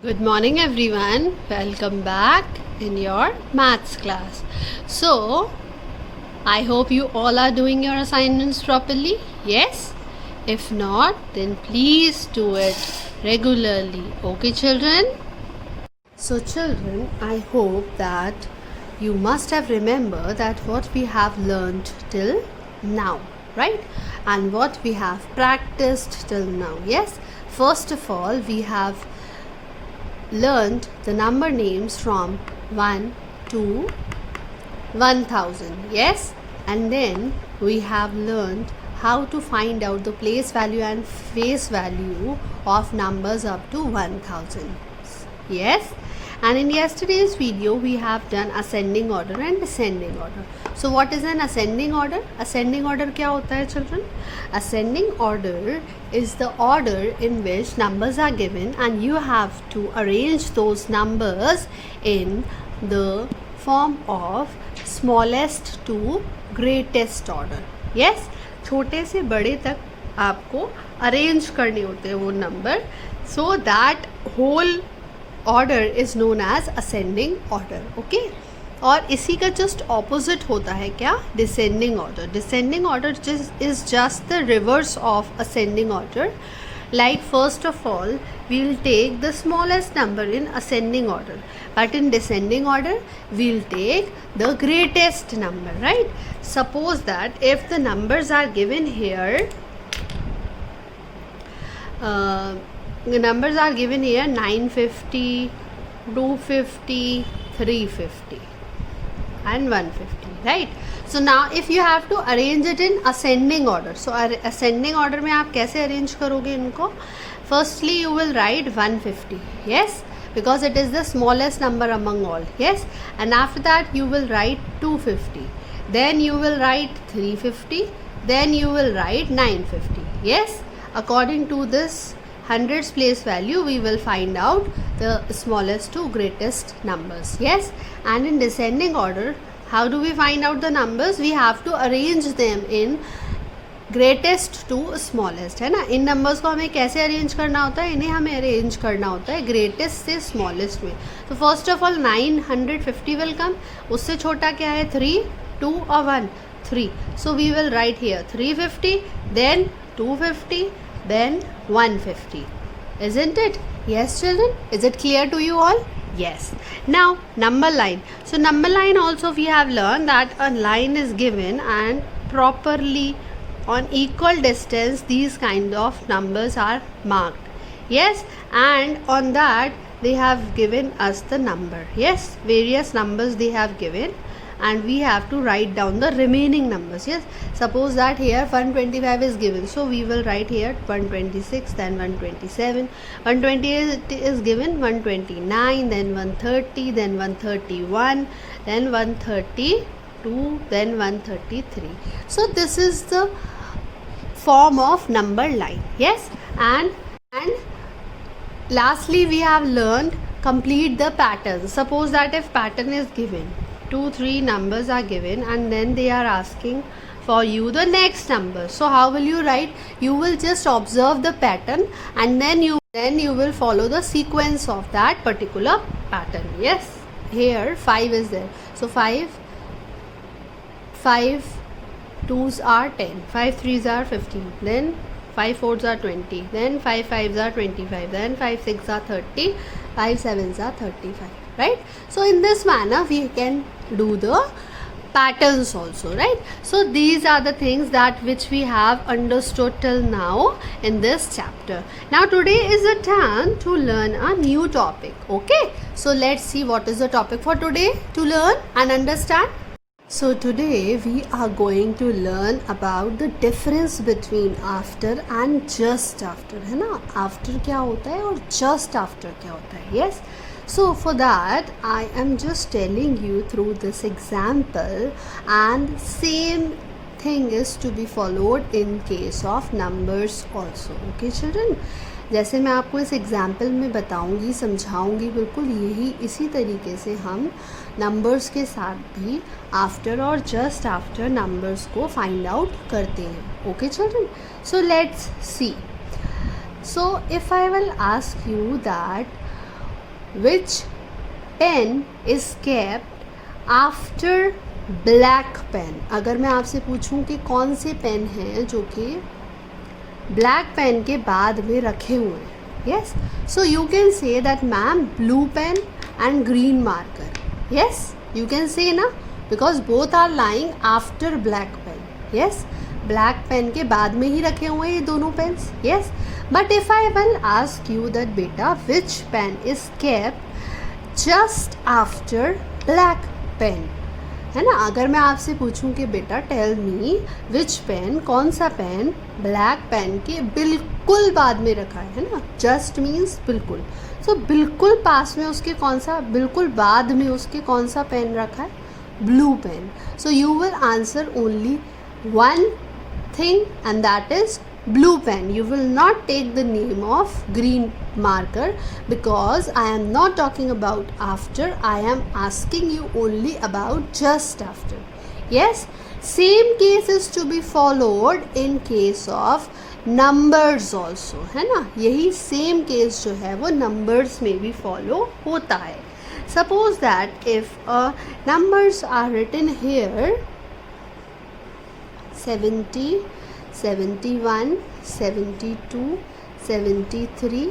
Good morning everyone. Welcome back in your maths class. So, I hope you all are doing your assignments properly. Yes? If not, then please do it regularly. Okay, children? So, children, I hope that you must have remembered that what we have learned till now, right? And what we have practiced till now. Yes? First of all, we have learned the number names from 1 to 1000. Yes, and then we have learned how to find out the place value and face value of numbers up to 1000. Yes, and in yesterday's video we have done ascending order and descending order. So what is an ascending order? Ascending order क्या होता है children? Ascending order is the order in which numbers are given and you have to arrange those numbers in the form of smallest to greatest order. Yes, छोटे से बड़े तक आपको arrange करने होते हैं वो number, so that whole order is known as ascending order. Okay, और इसी का जस्ट ऑपोजिट होता है क्या? Descending order. Descending order is just the reverse of ascending order. Like first of all, we'll take the smallest number in ascending order, but in descending order, we'll take the greatest number, right? Suppose that if the numbers are given here, the numbers are given here 950, 250, 350 and 150, right? So now if you have to arrange it in ascending order, so ascending order में आप कैसे arrange करोगे इनको? Firstly you will write 150, yes, because it is the smallest number among all, yes, and after that you will write 250, then you will write 350, then you will write 950, yes. According to this hundreds place value we will find out the smallest to greatest numbers, yes. And in descending order, how do we find out the numbers? We have to arrange them in greatest to smallest, है ना. इन numbers को हमें कैसे arrange करना होता है? इन्हें हमें arrange करना होता है greatest से smallest में. तो first of all 950 will come. उससे छोटा क्या है? 3, 2 और 1, 3. So we will write here 350, then 250, then 150. Isn't it? Yes children, is it clear to you all? Yes. Now number line. So number line also we have learned that a line is given and properly on equal distance these kind of numbers are marked. Yes, and on that they have given us the number. Yes, various numbers they have given and we have to write down the remaining numbers. Yes, suppose that here 125 is given, so we will write here 126, then 127, 128 is given, 129, then 130, then 131, then 132, then 133. So this is the form of number line. Yes, and lastly we have learned complete the pattern. Suppose that if pattern is given, 2, 3 numbers are given and then they are asking for you the next number. So how will you write? You will just observe the pattern and then you will follow the sequence of that particular pattern. Yes, here 5 is there. So 5 2s are 10, 5 3s are 15, then 5 4s are 20, then 5 5s are 25, then 5 6s are 30, 5 7s are 35, right? So in this manner we can do the patterns also, right? So these are the things that which we have understood till now in this chapter. Now today is a turn to learn a new topic. Okay, so let's see what is the topic for today to learn and understand. So today we are going to learn about the difference between after and just after, है ना. After क्या होता है और just after क्या होता है. Yes, so for that I am just telling you through this example, and same thing is to be followed in case of numbers also. Okay children, जैसे मैं आपको इस एग्जाम्पल में बताऊंगी, समझाऊंगी, बिल्कुल यही इसी तरीके से हम नंबर्स के साथ भी आफ्टर और जस्ट आफ्टर नंबर्स को फाइंड आउट करते हैं. Okay children, so let's see. So if I will ask you that which pen is kept after black pen. अगर मैं आपसे पूछूं कि कौन से पेन हैं जो कि ब्लैक पेन के बाद में रखे हुए हैं. Yes, so you can say that ma'am, blue pen and green marker. Yes, you can say na, because both are lying after black pen. Yes, black pen के बाद में ही रखे हुए हैं ये दोनों pens. Yes, but if I will ask you that beta which pen is kept just after black pen, है ना. अगर मैं आपसे पूछूं कि बेटा टेल मी विच पेन, कौन सा पेन ब्लैक पेन के बिल्कुल बाद में रखा है ना. जस्ट मीन्स बिल्कुल. सो बिल्कुल पास में उसके कौन सा, बिल्कुल बाद में उसके कौन सा पेन रखा है, blue pen. So you will answer only one thing, and that is blue pen. You will not take the name of green marker because I am not talking about after. I am asking you only about just after. Yes, same case is to be followed in case of numbers also, है ना. यही same case जो है वो numbers में भी follow होता है. Suppose that if numbers are written here 70, 71, 72, 73,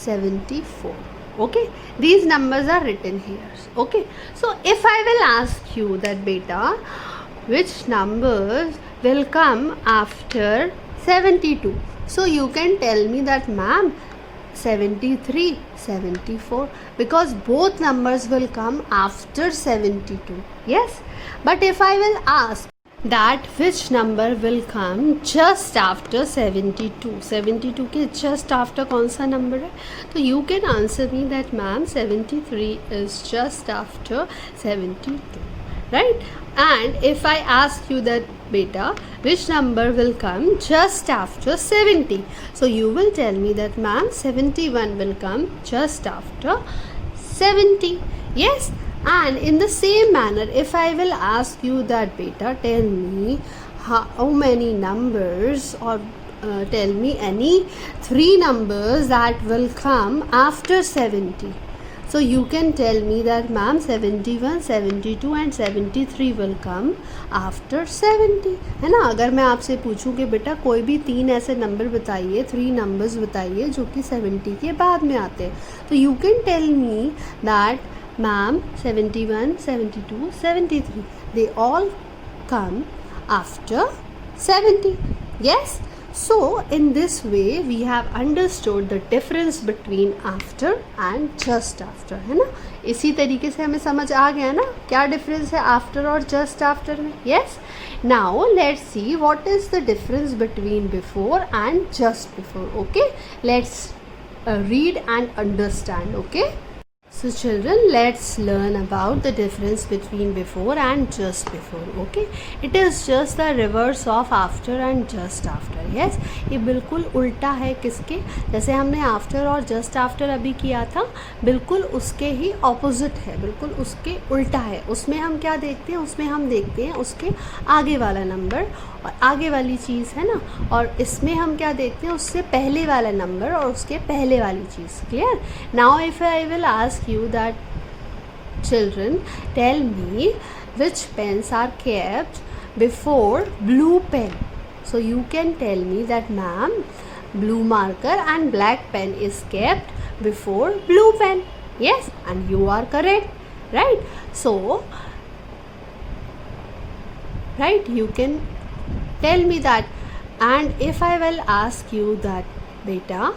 74. Okay, these numbers are written here. Okay, so if I will ask you that beta which numbers will come after 72, so you can tell me that ma'am 73, 74, because both numbers will come after 72. Yes, but if I will ask that which number will come just after 72, 72 के just after कौन सा number है, तो you can answer me that ma'am 73 is just after 72, right. And if I ask you that beta which number will come just after 70, so you will tell me that ma'am 71 will come just after 70. Yes, and in the same manner if I will ask you that beta tell me how many numbers, or tell me any 3 numbers that will come after 70, so you can tell me that ma'am 71, 72 and 73 will come after 70, है ना. अगर मैं आपसे पूछूं कि बेटा कोई भी 3 ऐसे नंबर बताइए, 3 नंबर्स बताइए जो कि 70 के बाद में आते हैं, तो you can tell me that ma'am 71, 72, 73 they all come after 70. Yes, so in this way we have understood the difference between after and just after, है ना. इसी तरीके से हमें समझ आ गया ना क्या डिफरेंस है आफ्टर और जस्ट आफ्टर में. Yes, now let's see what is the difference between before and just before. Okay, let's read and understand. Okay, so children, let's learn about the difference between before and just before. Okay, it is just the reverse of after and just after. Yes, ये बिल्कुल उल्टा है किसके, जैसे हमने after और just after अभी किया था, बिल्कुल उसके ही opposite है, बिल्कुल उसके उल्टा है. उसमें हम क्या देखते हैं, उसमें हम देखते हैं उसके आगे वाला नंबर और आगे वाली चीज़, है ना. और इसमें हम क्या देखते हैं, उससे पहले वाला नंबर और उसके पहले वाली चीज़. Clear. Now if I will ask you that children tell me which pens are kept before blue pen, so you can tell me that ma'am blue marker and black pen is kept before blue pen. Yes, and you are correct, right. So right, you can tell me that. And if I will ask you that beta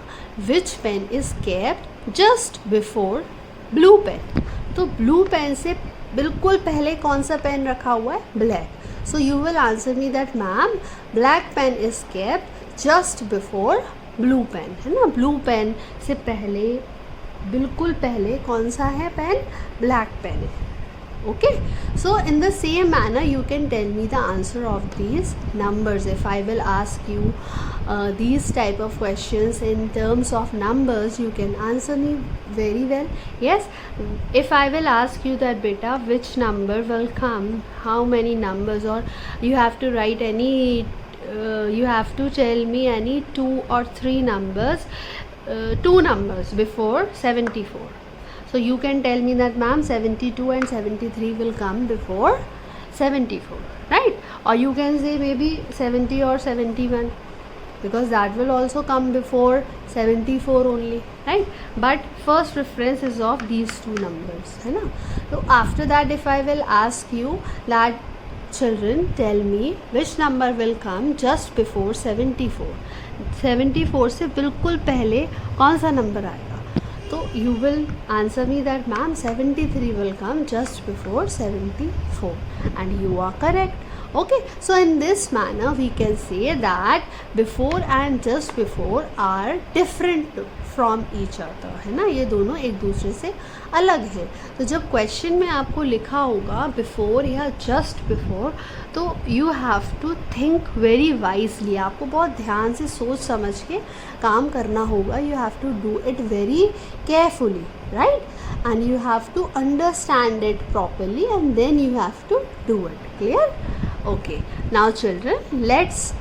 which pen is kept just before blue pen, तो blue pen से बिल्कुल पहले कौन सा pen रखा हुआ है, black. So you will answer me that ma'am black pen is kept just before blue pen, है ना. ब्लू पेन से पहले, बिल्कुल पहले कौन सा है पेन, ब्लैक पेन है. Okay, so in the same manner you can tell me the answer of these numbers. If I will ask you these type of questions in terms of numbers, you can answer me very well. Yes, if I will ask you that beta which number will come, how many numbers, or you have to write any you have to tell me any 2 or 3 numbers, 2 numbers before 74. So you can tell me that ma'am 72 and 73 will come before 74, right? Or you can say maybe 70 or 71, because that will also come before 74 only, right? But first preference is of these two numbers, है ना? So after that, if I will ask you that children tell me which number will come just before 74, 74 से बिल्कुल पहले कौन सा number आएगा? तो you will answer me that ma'am 73 will come just before 74, and you are correct. Okay, so in this manner we can say that before and just before are different from each other, है ना? ये दोनों एक दूसरे से अलग है. तो जब क्वेश्चन में आपको लिखा होगा बिफोर या जस्ट बिफोर, तो you have to think very wisely. आपको बहुत ध्यान से सोच समझ के काम करना होगा. You have to do it very carefully, right? And you have to understand it properly, and then you have to do it. Clear? Okay, now children, let's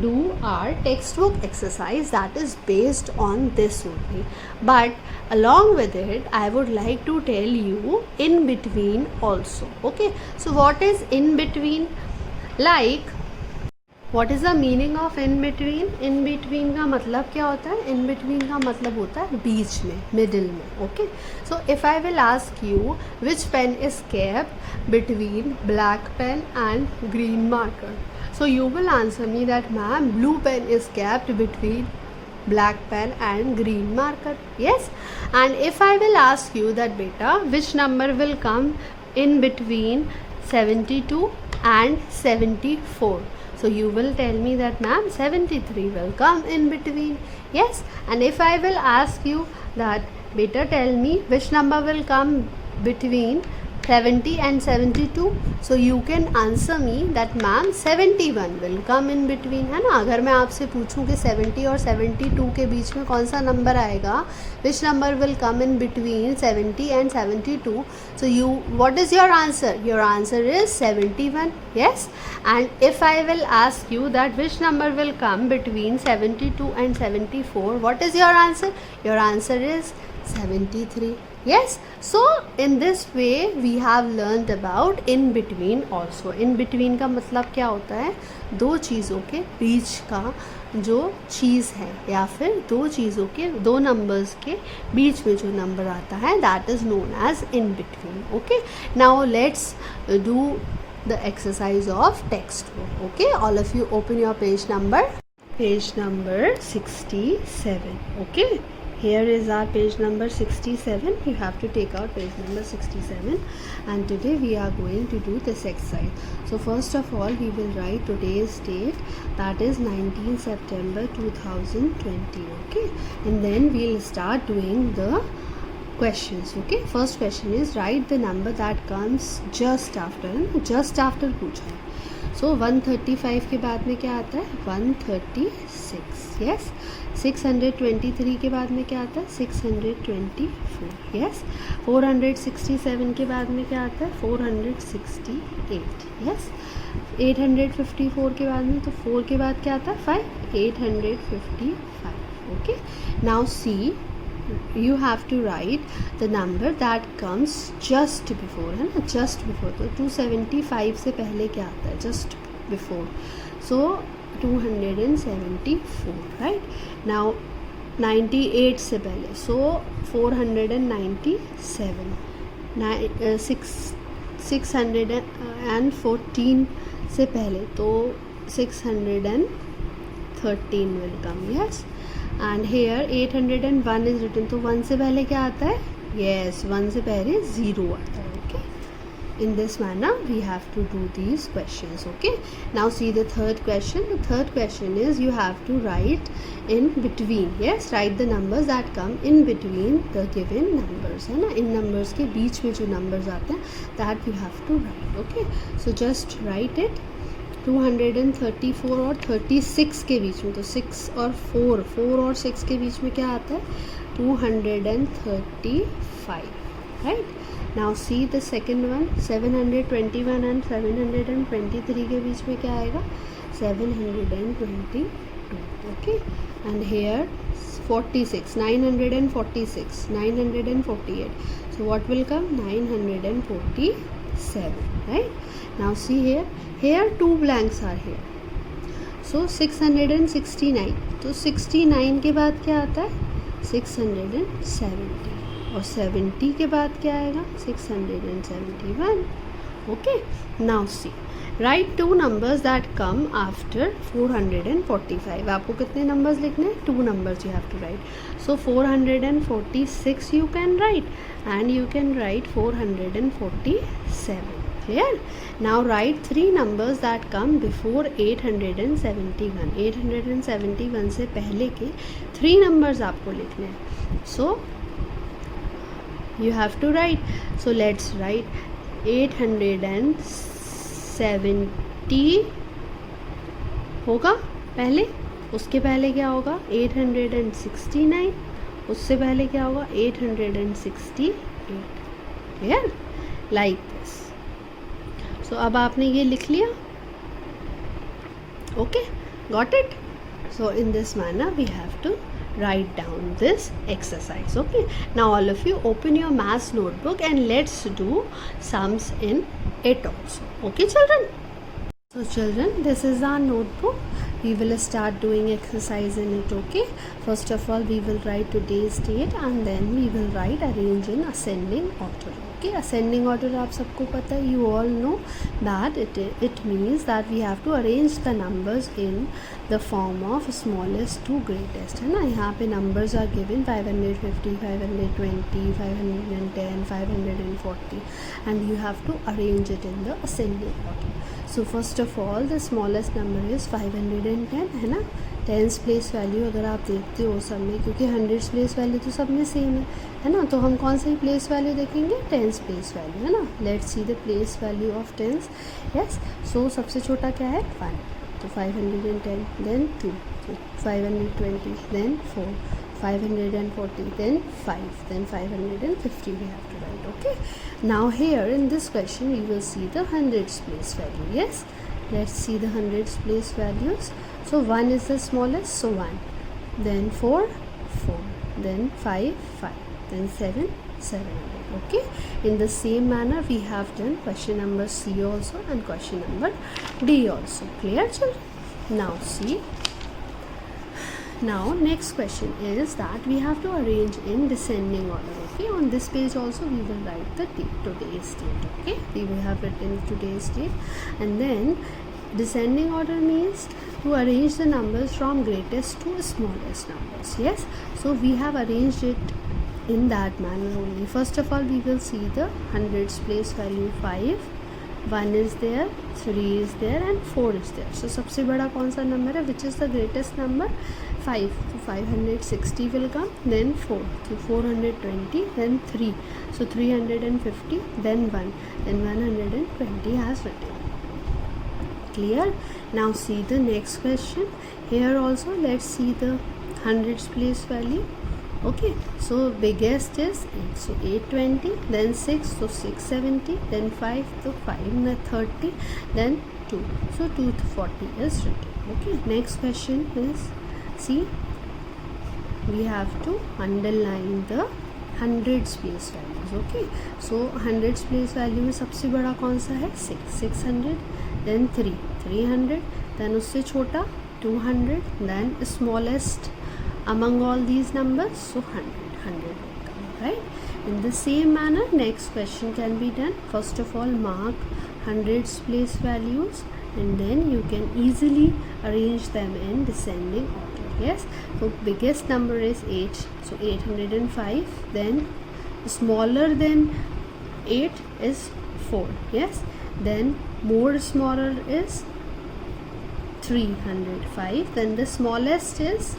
do our textbook exercise that is based on this only. But along with it, I would like to tell you in between also. Okay, so what is in between? Like, what is the meaning of in between? In between का मतलब क्या होता है? In between का मतलब होता है बीच में, middle में. Okay, so if I will ask you which pen is kept between black pen and green marker, so you will answer me that ma'am blue pen is kept between black pen and green marker. Yes, and if I will ask you that beta which number will come in between 72 and 74, so you will tell me that ma'am 73 will come in between. Yes, and if I will ask you that beta tell me which number will come between 70 and 72, so you can answer me that ma'am 71 will come in between, है ना? अगर मैं आपसे पूछूं कि 70 और 72 के बीच में कौन सा नंबर आएगा, which number will come in between 70 and 72, so you, what is your answer? Your answer is 71. Yes, and if I will ask you that which number will come between 72 and 74, what is your answer? Your answer is 73. Yes, so in this way we have learned about in between also. In between का मतलब क्या होता है? दो चीज़ों के बीच का जो चीज़ है, या फिर दो चीज़ों के, दो नंबर्स के बीच में जो नंबर आता है, that is known as in between. Okay, now let's do the exercise of textbook. Okay, all of you open your page number 67. Okay, here is our page number 67. You have to take out page number 67, and today we are going to do this exercise. So first of all, we will write today's date, that is 19 September 2020. Okay, and then we'll start doing the questions. Okay, first question is write the number that comes just after. Just after पूछा है. So 135 के बाद में क्या आता है? 136. Yes, 623 के बाद में क्या आता है? 624. Yes, 467 के बाद में क्या आता है? 468. Yes, 854 के बाद में, तो 4 के बाद क्या आता है? 5. 855. Okay, now see, you have to write the number that comes just before, है ना? Just before, तो 275 से पहले क्या आता है? Just before, so 274. Right, now 98 से पहले, so 497. 614 से पहले, तो 613 will come. Yes, and here 801 is written, तो 1 से पहले क्या आता है? Yes, 1 से पहले 0 आता है. Okay, in this manner we have to do these questions. Okay, now see the third question. The third question is you have to write in between. Yes, write the numbers that come in between the given numbers, है ना? इन numbers के बीच में जो numbers आते हैं, that you have to write. Okay, so just write it. 234 और 36 के बीच में, तो 6 और 4 और 6 के बीच में क्या आता है? 235. Right, now see the second one. 721 and 723 के बीच में क्या आएगा? 722. Okay, and here 46, 946, 948. So what will come? 947, right? Now see here, here two blanks are here. So 669. तो 69 के बाद क्या आता है? 670. और 70 के बाद क्या आएगा? 671. Okay. Now see. Write two numbers that come after 445. आपको कितने numbers लिखने हैं? Two numbers you have to write. So 446 you can write, and you can write 447. Clear? Now write three numbers that come before 871. 871 से पहले के three numbers आपको लिखने हैं. So you have to write. So let's write 870 होगा पहले, उसके पहले क्या होगा? 869, उससे पहले क्या होगा? 868. क्लियर? Like this. सो अब आपने ये लिख लिया. Okay, got it? So in this manner we have to write down this exercise. Okay, now all of you open your maths notebook and let's do sums in it also. Okay children? So children, this is our notebook. We will start doing exercise in it. Okay, first of all we will write today's date and then we will write arrange in ascending order. Okay, ascending order आप सबको पता है. You all know that it means that we have to arrange the numbers in the form of smallest to greatest, है ना. यहाँ पे numbers are given 550, 520, 510, 540 and you have to arrange it in the ascending order. So first of all the smallest number is 510, है ना. Tense place value अगर आप देखते हो सब में, क्योंकि हंड्रेड्स प्लेस वैल्यू तो सब में सेम है ना, तो हम कौन सा ही प्लेस वैल्यू देखेंगे? टेंस प्लेस वैल्यू, है ना. Let's see the place value of tens. Yes, so सबसे छोटा क्या है? 1. तो 510, then 2, 520, then 4, 540, then 5, then 550 we have to write. Okay, now here in this question we will see the hundreds place value. Yes, let's see the hundreds place values. So 1 is the smallest, so 1, then 4, 4, then 5, 5, then 7, 700. Okay, in the same manner we have done question number C also and question number D also. Clear children? Now see, now next question is that we have to arrange in descending order. Okay, on this page also we will write the today's date. Okay, we will have written today's date, and then descending order means to arrange the numbers from greatest to smallest numbers. Yes, so we have arranged it in that manner only. First of all we will see the hundreds place value 5, 1 is there, 3 is there and 4 is there. So सबसे बड़ा कौन सा number है? Which is the greatest number? 5. So 560 will come, then 4, so 420, then 3, so 350, then 1, then 120 has written. Clear? Now see the next question. Here also let's see the hundreds place value. Okay, so biggest is 8, so 820, then 6, so 670, then 5, so 530, then 2, so 240 is written. Okay, next question is, see, we have to underline the hundreds place values. Okay, so hundreds place value में सबसे बड़ा कौन सा है? 6, 600, then 3, 300, then उससे छोटा 200, then smallest among all these numbers, so 100 will come, right? In the same manner next question can be done. First of all mark hundreds place values and then you can easily arrange them in descending order. Yes, so biggest number is 8, so 805, then smaller than 8 is 4. Yes, then more smaller is 305, then the smallest is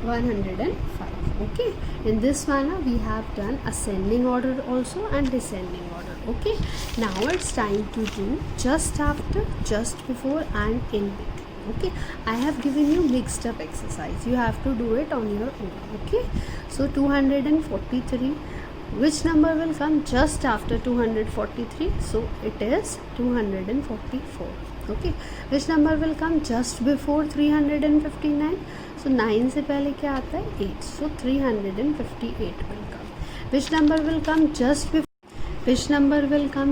105. Okay, in this manner we have done ascending order also and descending order. Okay, now it's time to do just after, just before and in between. Okay, I have given you mixed up exercise, you have to do it on your own. Okay, so 243, which number will come just after 243? So it is 244. Okay, which number will come just before 359? सो 9 से पहले क्या आता है 8, सो 358 will come. Which number will come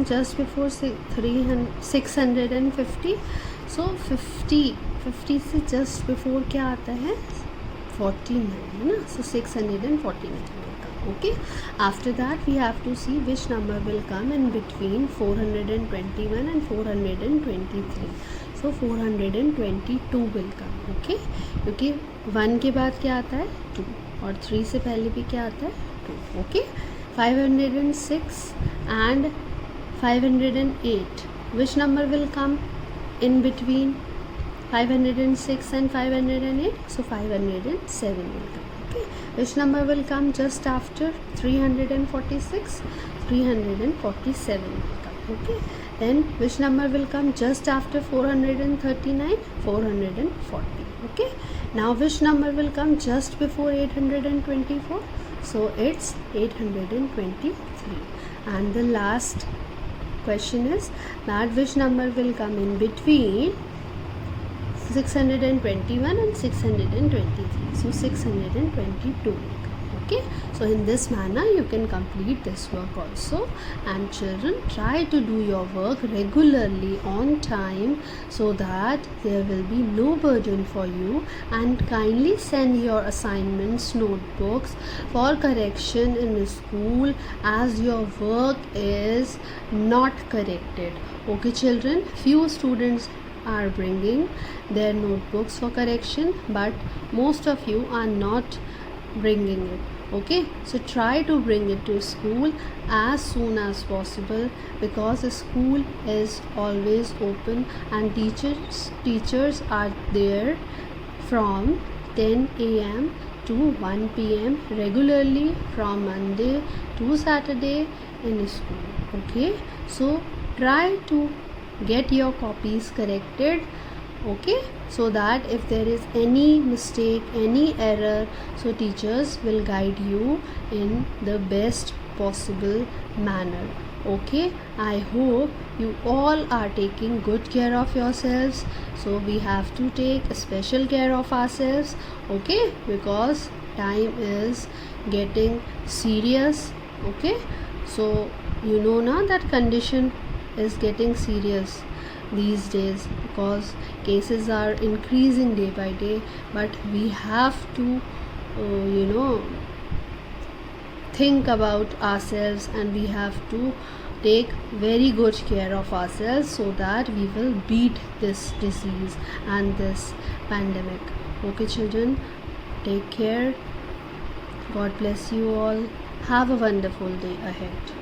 just before 650? So 50 से just before क्या आता है 49 है ना, so 649 will come. Okay, after that we have to see which number will come in between 421 and 423. So 422 will come. Okay, क्योंकि 1 के बाद क्या आता है 2 और 3 से पहले भी क्या आता है 2. Okay, 506 and 508, which number will come in between 506 and 508? So 507 will come. Okay, which number will come just after 346? 347 will come. Okay, then which number will come just after 439? 440. Okay, now which number will come just before 824? So it's 823. And the last question is that which number will come in between 621 and 623? So 622 will come. Okay, so in this manner you can complete this work also. And children, try to do your work regularly on time so that there will be no burden for you, and kindly send your assignments, notebooks for correction in school as your work is not corrected. Okay children, few students are bringing their notebooks for correction, but most of you are not bringing it. Okay, so try to bring it to school as soon as possible, because the school is always open and teachers are there from 10 a.m. to 1 p.m. regularly from Monday to Saturday in school. Okay, so try to get your copies corrected. Okay, so that if there is any mistake, any error, so teachers will guide you in the best possible manner. Okay, I hope you all are taking good care of yourselves. So we have to take special care of ourselves. Okay, because time is getting serious. Okay, so you know now that condition is getting serious these days, because cases are increasing day by day, but we have to think about ourselves, and we have to take very good care of ourselves so that we will beat this disease and this pandemic. Okay children, take care. God bless you all. Have a wonderful day ahead.